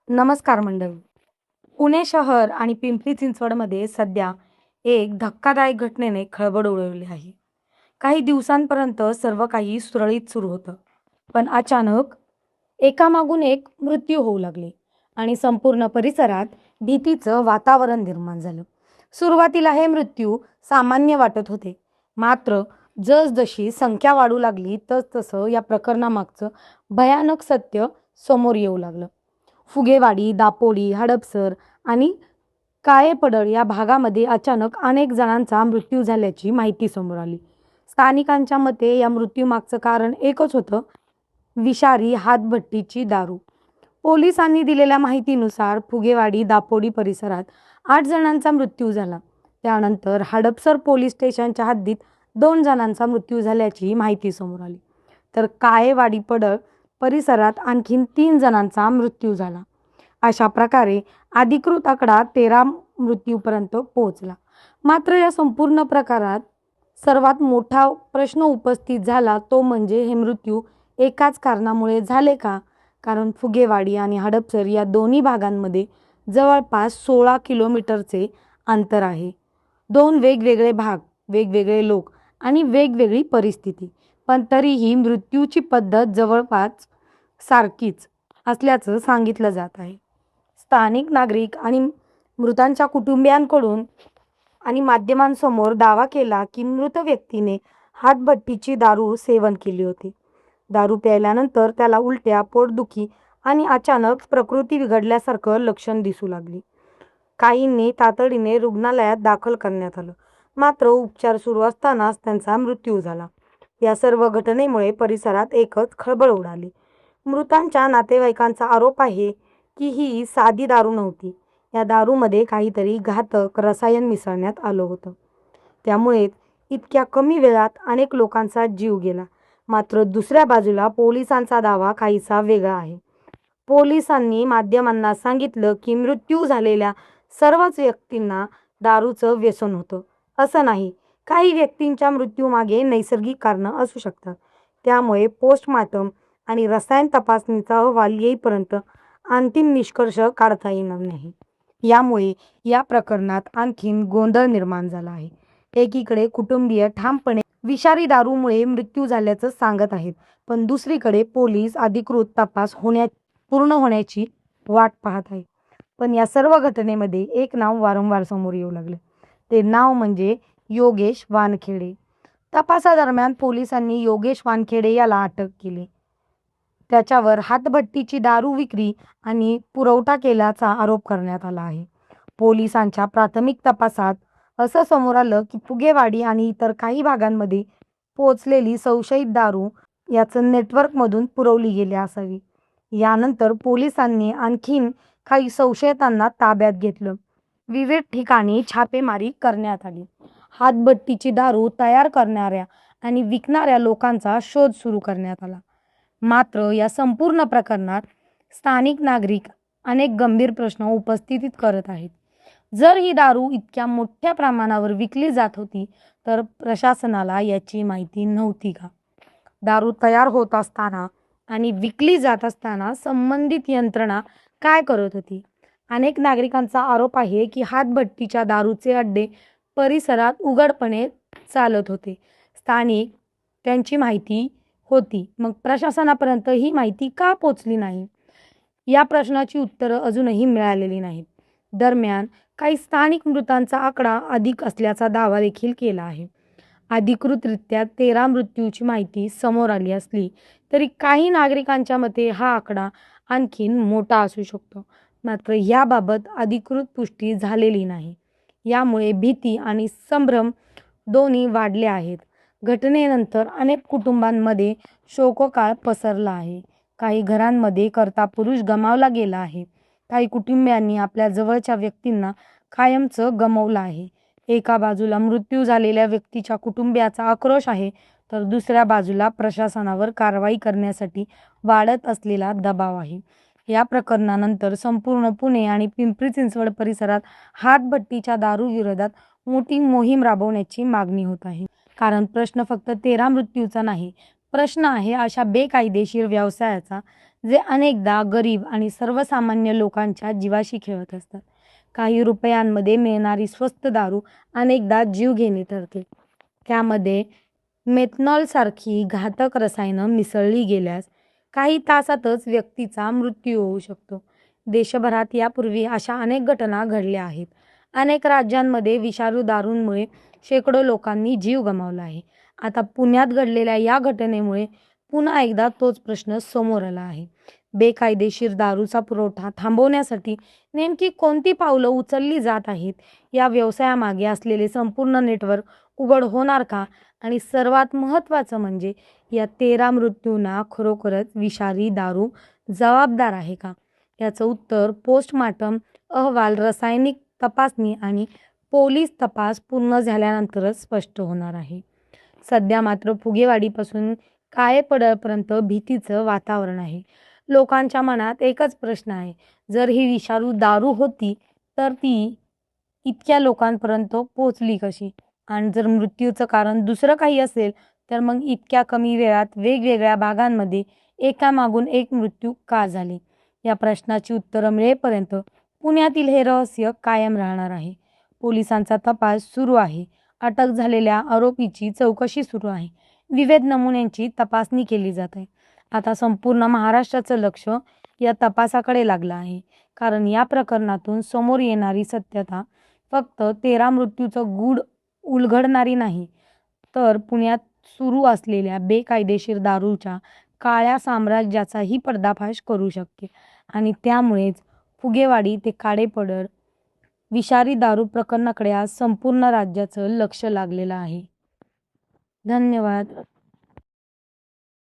नमस्कार मंडळी. पुणे शहर आणि पिंपरी चिंचवडमध्ये सध्या एक धक्कादायक घटनेने खळबळ उडवली आहे. काही दिवसांपर्यंत सर्व काही सुरळीत सुरू होतं. पण अचानक एकामागून एक मृत्यू होऊ लागले आणि संपूर्ण परिसरात भीतीचं वातावरण निर्माण झालं. सुरुवातीला हे मृत्यू सामान्य वाटत होते. मात्र जसजशी संख्या वाढू लागली तसतसं या प्रकरणामागचं भयानक सत्य समोर येऊ लागलं. फुगेवाडी, दापोडी, हडपसर आणि काळेपडळ या भागामध्ये अचानक अनेक जणांचा मृत्यू झाल्याची माहिती समोर आली. स्थानिकांच्या मते या मृत्यूमागचं कारण एकच होतं, विषारी हातभट्टीची दारू. पोलिसांनी दिलेल्या माहितीनुसार फुगेवाडी, दापोडी परिसरात 8 जणांचा मृत्यू झाला. त्यानंतर हडपसर पोलीस स्टेशनच्या हद्दीत 2 जणांचा मृत्यू झाल्याची माहिती समोर आली. तर काळेवाडी पडळ परिसरात आणखीन 3 जणांचा मृत्यू झाला. अशा प्रकारे अधिकृत आकडा 13 मृत्यूपर्यंत पोहोचला. मात्र या संपूर्ण प्रकारात सर्वात मोठा प्रश्न उपस्थित झाला तो म्हणजे हे मृत्यू एकाच कारणामुळे झाले का? कारण फुगेवाडी आणि हडपसर या दोन्ही भागांमध्ये जवळपास 16 किलोमीटरचे अंतर आहे. 2 वेगवेगळे भाग, वेगवेगळे लोक आणि वेगवेगळी परिस्थिती. पण तरीही मृत्यूची पद्धत जवळपास सारखीच असल्याचं सांगितलं जात आहे. स्थानिक नागरिक आणि मृतांच्या कुटुंबियांकडून आणि माध्यमांसमोर दावा केला की मृत व्यक्तीने हातभट्टीची दारू सेवन केली होती. दारू प्यायल्यानंतर त्याला उलट्या, पोटदुखी आणि अचानक प्रकृती बिघडल्यासारखं लक्षण दिसू लागली. काहींनी तातडीने रुग्णालयात दाखल करण्यात आलं. मात्र उपचार सुरू असतानाच त्यांचा मृत्यू झाला. या सर्व घटनेमुळे परिसरात एकच खळबळ उडाली. मृतांच्या नातेवाईकांचा आरोप आहे की ही साधी दारू नव्हती. या दारूमध्ये काहीतरी घातक रसायन मिसळण्यात आलं होतं. त्यामुळे इतक्या कमी वेळात अनेक लोकांचा जीव गेला. मात्र दुसऱ्या बाजूला पोलिसांचा दावा काहीसा वेगळा आहे. पोलिसांनी माध्यमांना सांगितलं की मृत्यू झालेल्या सर्वच व्यक्तींना दारूचं व्यसन होतं. असं नाही, काही व्यक्तींच्या मृत्यूमागे नैसर्गिक कारणं असू शकतात. त्यामुळे पोस्टमॉर्टम आणि रसायन तपासणीचा अहवाल येईपर्यंत अंतिम निष्कर्ष काढता येणार नाही. यामुळे या प्रकरणात आणखीन गोंधळ निर्माण झाला आहे. एकीकडे कुटुंबीय ठामपणे विषारी दारूमुळे मृत्यू झाल्याचं सांगत आहेत, पण दुसरीकडे पोलीस अधिकृत तपास पूर्ण होण्याची वाट पाहत आहेत. पण या सर्व घटनेमध्ये एक नाव वारंवार समोर येऊ लागले. ते नाव म्हणजे योगेश वानखेडे. तपासादरम्यान पोलिसांनी योगेश वानखेडे याला अटक केली. त्याच्यावर हातभट्टीची दारू विक्री आणि पुरवठा केल्याचा आरोप करण्यात आला आहे. पोलिसांच्या प्राथमिक तपासात असं समोर आलं की फुगेवाडी आणि इतर काही भागांमध्ये पोचलेली संशयित दारू याचं नेटवर्कमधून पुरवली गेली असावी. यानंतर पोलिसांनी आणखीन काही संशयितांना ताब्यात घेतलं. विविध ठिकाणी छापेमारी करण्यात आली. हातभट्टीची दारू तयार करणाऱ्या आणि विकणाऱ्या लोकांचा शोध सुरू करण्यात आला. मात्र या संपूर्ण प्रकरणात स्थानिक नागरिक अनेक गंभीर प्रश्न उपस्थित करत आहेत. जर ही दारू इतक्या मोठ्या प्रमाणावर विकली जात होती तर प्रशासनाला याची माहिती नव्हती का? दारू तयार होत असताना आणि विकली जात असताना संबंधित यंत्रणा काय करत होती? अनेक नागरिकांचा आरोप आहे की हातभट्टीच्या दारूचे अड्डे परिसरात उघडपणे चालत होते. स्थानिक त्यांची माहिती होती, मग प्रशासनापर्यंत ही माहिती का पोचली नाही? या प्रश्नाची उत्तरं अजूनही मिळालेली नाहीत. दरम्यान काही स्थानिक मृतांचा आकडा अधिक असल्याचा दावा देखील केला आहे. अधिकृतरित्या 13 मृत्यूची माहिती समोर आली असली तरी काही नागरिकांच्या मते हा आकडा आणखीन मोठा असू शकतो. मात्र याबाबत अधिकृत पुष्टी झालेली नाही. यामुळे भीती आणि संभ्रम दोन्ही वाढले आहेत. घटनेनंतर अनेक कुटुंबांमध्ये शोककाळ पसरला आहे. काही घरांमध्ये कर्ता पुरुष गमावला गेला आहे. काही कुटुंबियांनी आपल्या जवळच्या व्यक्तींना कायमचं गमावलं आहे. एका बाजूला मृत्यू झालेल्या व्यक्तीच्या कुटुंबियाचा आक्रोश आहे, तर दुसऱ्या बाजूला प्रशासनावर कारवाई करण्यासाठी वाढत असलेला दबाव आहे. या प्रकरणानंतर संपूर्ण पुणे आणि पिंपरी चिंचवड परिसरात हातभट्टीच्या दारू विरोधात मोठी मोहीम राबवण्याची मागणी होत आहे. कारण प्रश्न फक्त 13 मृत्यूचा नाही, प्रश्न आहे अशा बेकायदेशीर व्यवसायाचा जे अनेकदा गरीब आणि सर्वसामान्य लोकांच्या जीवाशी खेळत असतात. काही रुपयांमध्ये मिळणारी स्वस्त दारू अनेकदा जीवघेणी ठरते. त्यामध्ये मेथनॉलसारखी घातक रसायनं मिसळली गेल्यास काही तासातच व्यक्तीचा मृत्यू होऊ शकतो. देशभरात यापूर्वी अशा अनेक घटना घडल्या आहेत. अनेक राज्यांमध्ये विषारी दारूंमुळे शेकडो लोकांनी जीव गमावला आहे. आता पुण्यात घडलेल्या या घटनेमुळे पुन्हा एकदा तोच प्रश्न समोर आला आहे. बेकायदेशीर दारूचा पुरवठा थांबवण्यासाठी नेमकी कोणती पावलं उचलली जात आहेत? या व्यवसायामागे असलेले संपूर्ण नेटवर्क उघड होणार का? आणि सर्वात महत्त्वाचं म्हणजे या 13 मृत्यूंना खरोखरच विषारी दारू जबाबदार आहे का? याचं उत्तर पोस्टमार्टम अहवाल, रासायनिक तपासणी आणि पोलीस तपास पूर्ण झाल्यानंतरच स्पष्ट होणार आहे. सध्या मात्र फुगेवाडीपासून काळेपडळपर्यंत भीतीचं वातावरण आहे. लोकांच्या मनात एकच प्रश्न आहे, जर ही विषारी दारू होती तर ती इतक्या लोकांपर्यंत पोहोचली कशी? आणि जर मृत्यूचं कारण दुसरं काही असेल तर मग इतक्या कमी वेळात वेगवेगळ्या भागांमध्ये एकामागून एक मृत्यू का झाले? या प्रश्नाची उत्तरं मिळेपर्यंत पुण्यातील हे रहस्य कायम राहणार आहे. पोलिसांचा तपास सुरू आहे. अटक झालेल्या आरोपीची चौकशी सुरू आहे. विविध नमुन्यांची तपासणी केली जात आहे. आता संपूर्ण महाराष्ट्राचं लक्ष या तपासाकडे लागलं आहे. कारण या प्रकरणातून समोर येणारी सत्यता फक्त 13 मृत्यूचं गूढ उलगडणारी नाही, तर पुण्यात सुरू असलेल्या बेकायदेशीर दारूच्या काळ्या साम्राज्याचाही पर्दाफाश करू शकते. आणि त्यामुळेच फुगेवाडी ते काळेपडळ विषारी दारू प्रकरणाकडे आज संपूर्ण राज्याचं लक्ष लागलेलं आहे. धन्यवाद.